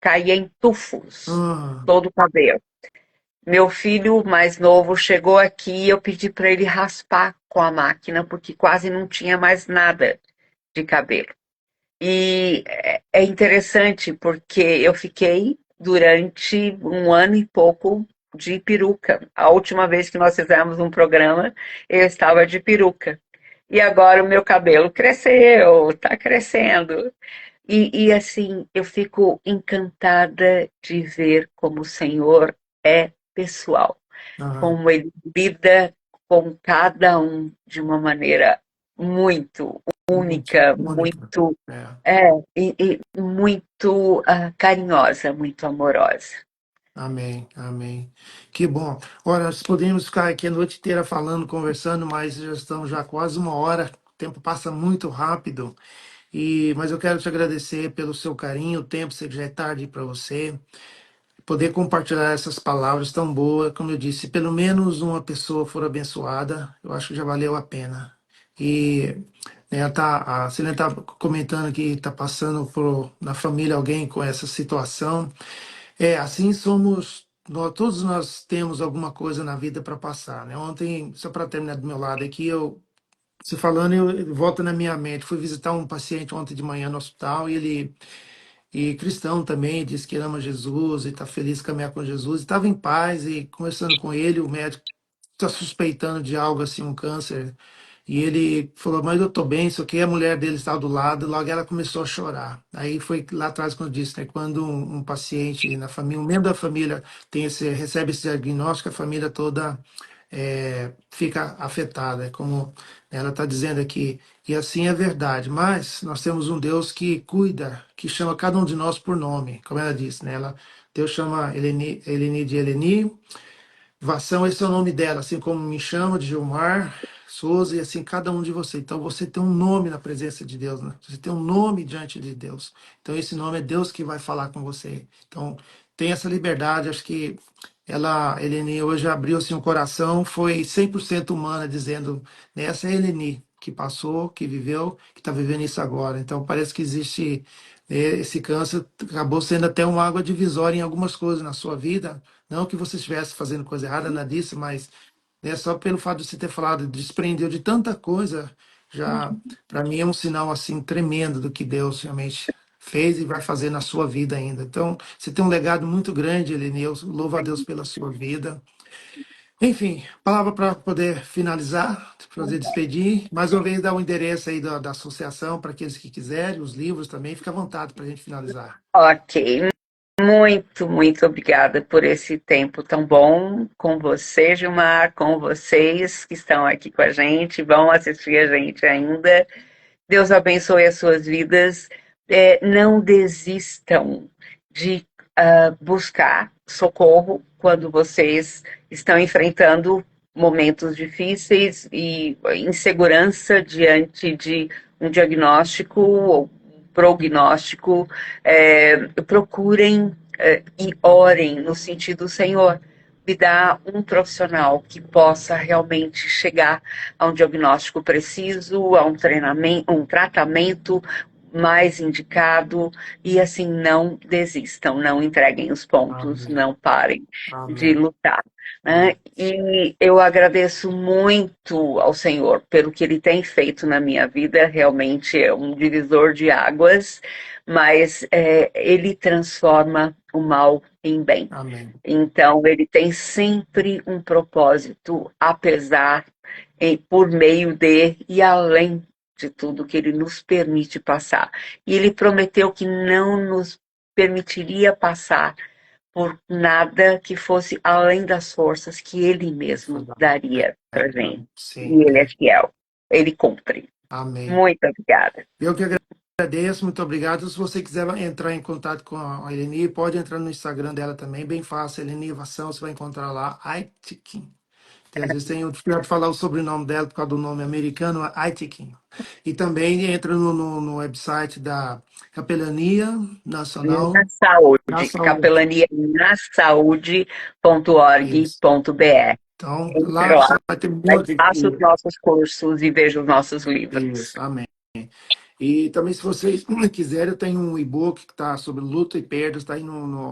caía em tufos ah, todo o cabelo. Meu filho mais novo chegou aqui e eu pedi para ele raspar com a máquina, porque quase não tinha mais nada de cabelo. E é interessante porque eu fiquei durante um ano e pouco de peruca. A última vez que nós fizemos um programa, eu estava de peruca. E agora o meu cabelo cresceu, está crescendo. E assim, eu fico encantada de ver como o Senhor é pessoal, ah, como ele lida com cada um de uma maneira muito muito única, única. muito É. e muito carinhosa, muito amorosa. Amém, amém. Que bom. Ora, nós poderíamos ficar aqui a noite inteira falando, conversando, mas já estamos já quase uma hora. O tempo passa muito rápido. Mas eu quero te agradecer pelo seu carinho, o tempo, sei que já é tarde para você, poder compartilhar essas palavras tão boas, como eu disse, se pelo menos uma pessoa for abençoada, eu acho que já valeu a pena. E né, a Celene está comentando que está passando na família alguém com essa situação. Assim somos, todos nós temos alguma coisa na vida para passar, né? Ontem, só para terminar do meu lado aqui, se falando, eu volto na minha mente, fui visitar um paciente ontem de manhã no hospital e cristão também, disse que ama Jesus e está feliz de caminhar com Jesus, estava em paz e conversando com ele, o médico está suspeitando de algo assim, um câncer. E ele falou, mas eu tô bem, só que a mulher dele estava do lado, logo ela começou a chorar. Aí foi lá atrás quando eu disse, né, quando um paciente na família, um membro da família recebe esse diagnóstico, a família toda fica afetada, como ela está dizendo aqui. E assim é verdade, mas nós temos um Deus que cuida, que chama cada um de nós por nome, como ela disse, né? Deus chama Eleni de Eleni, Vação, esse é o nome dela, assim como me chama de Gilmar Souza, e assim cada um de vocês. Então você tem um nome na presença de Deus, né? Você tem um nome diante de Deus. Então esse nome é Deus que vai falar com você. Então tem essa liberdade, acho que Eleni, hoje abriu assim, o coração, foi 100% humana, dizendo, né, essa é a Eleni, que passou, que viveu, que está vivendo isso agora. Então parece que existe, esse câncer, acabou sendo até uma água divisória em algumas coisas na sua vida, não que você estivesse fazendo coisa errada, nada disso, mas né, só pelo fato de você ter falado, desprendeu de tanta coisa, já para mim é um sinal assim tremendo do que Deus realmente fez e vai fazer na sua vida ainda. Então, você tem um legado muito grande, Elenil. Louvo a Deus pela sua vida. Enfim, palavra para poder finalizar, para poder despedir. Mais uma vez, dar o endereço aí da associação para aqueles que quiserem, os livros também. Fica à vontade para a gente finalizar. Ok, muito, muito obrigada por esse tempo tão bom com você, Gilmar, com vocês que estão aqui com a gente, vão assistir a gente ainda. Deus abençoe as suas vidas. Não desistam de buscar socorro quando vocês estão enfrentando momentos difíceis e insegurança diante de um diagnóstico ou prognóstico, procurem e orem no sentido, Senhor, me dá um profissional que possa realmente chegar a um diagnóstico preciso, a um treinamento, um tratamento mais indicado, e assim, não desistam, não entreguem os pontos, Amém. não parem de Amém. lutar, né? Amém. E eu agradeço muito ao Senhor pelo que Ele tem feito na minha vida, realmente é um divisor de águas, mas Ele transforma o mal em bem. Amém. Então, Ele tem sempre um propósito, apesar, por meio de e além de tudo que Ele nos permite passar. E Ele prometeu que não nos permitiria passar por nada que fosse além das forças que Ele mesmo daria para gente. Sim. E Ele é fiel. Ele cumpre. Amém. Muito obrigada. Eu que agradeço, muito obrigado. Se você quiser entrar em contato com a Eleni, pode entrar no Instagram dela também, bem fácil, Eleni Vação, você vai encontrar lá, Aitikin. Às vezes tem dificuldade de falar o sobrenome dela por causa do nome americano, Aitikin. E também entra no website da Capelania Na Nacional da saúde, Saúde. capelania na Isso. saúde.org.br. Então, Entre lá você lá, vai ter um aí monte faça os de... nossos cursos e veja os nossos livros. Isso, amém. E também, se vocês quiserem, eu tenho um e-book que está sobre luta e perdas, está aí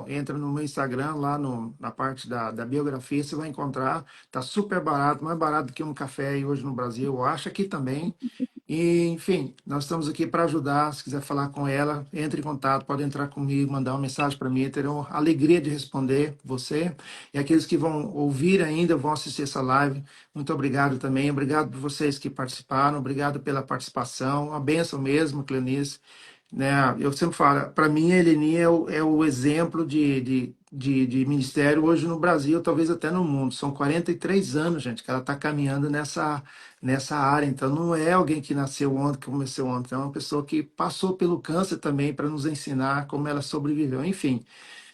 entra no meu Instagram, lá na parte da biografia, você vai encontrar, está super barato, mais barato do que um café aí hoje no Brasil, eu acho aqui também. E, enfim, nós estamos aqui para ajudar. Se quiser falar com ela, entre em contato, pode entrar comigo, mandar uma mensagem para mim. Terão a alegria de responder você. E aqueles que vão ouvir ainda, vão assistir essa live. Muito obrigado também. Obrigado por vocês que participaram. Obrigado pela participação. Uma bênção mesmo, Cleonice. Né? Eu sempre falo, para mim, a Eleni é o exemplo de ministério hoje no Brasil, talvez até no mundo. São 43 anos, gente, que ela está caminhando nessa área. Então, não é alguém que nasceu ontem, que começou ontem. É uma pessoa que passou pelo câncer também para nos ensinar como ela sobreviveu. Enfim,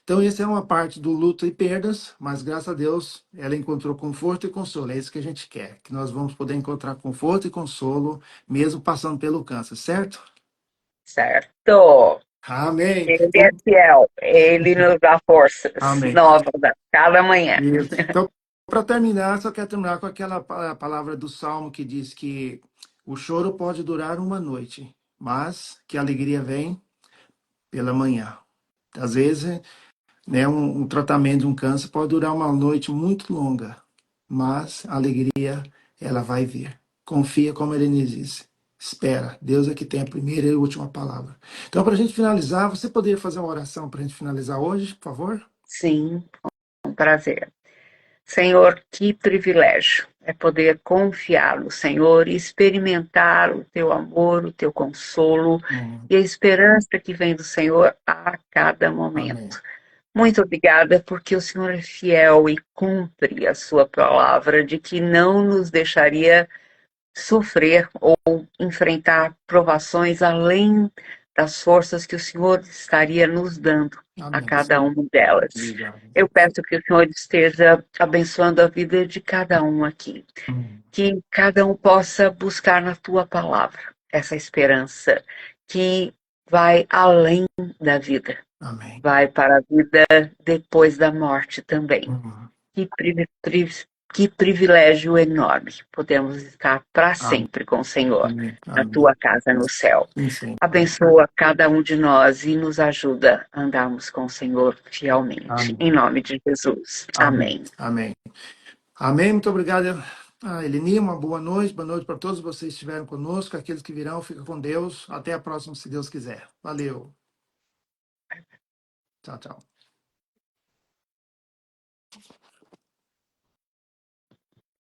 então, essa é uma parte do luto e perdas, mas graças a Deus ela encontrou conforto e consolo. É isso que a gente quer, que nós vamos poder encontrar conforto e consolo, mesmo passando pelo câncer, certo? Certo. Amém. Ele é fiel. Ele nos dá forças Amém. novas a cada manhã. Isso. Então, para terminar, só quero terminar com aquela palavra do Salmo que diz que o choro pode durar uma noite, mas que a alegria vem pela manhã. Às vezes, né, um tratamento de um câncer pode durar uma noite muito longa, mas a alegria, ela vai vir. Confia, como ele disse. Espera, Deus é que tem a primeira e a última palavra. Então, para a gente finalizar, você poderia fazer uma oração para a gente finalizar hoje, por favor? Sim, um prazer. Senhor, que privilégio é poder confiar no Senhor e experimentar o teu amor, o teu consolo e a esperança que vem do Senhor a cada Amém. momento. Muito obrigada, porque o Senhor é fiel e cumpre a sua palavra de que não nos deixaria sofrer ou enfrentar provações além das forças que o Senhor estaria nos dando a Amém. cada uma delas. Obrigado. Eu peço que o Senhor esteja abençoando a vida de cada um aqui, Hum. que cada um possa buscar na tua palavra essa esperança que vai além da vida, Amém. vai para a vida depois da morte também. Hum. Que privilégio enorme podemos estar para sempre com o Senhor, Amém. na Amém. tua casa no céu. Sim, sim. Abençoa cada um de nós e nos ajuda a andarmos com o Senhor fielmente. Amém. Em nome de Jesus. Amém. Amém. Amém. Amém. Muito obrigado, Eleni. Uma boa noite. Boa noite para todos vocês que estiveram conosco. Aqueles que virão, fica com Deus. Até a próxima, se Deus quiser. Valeu. Tchau, tchau.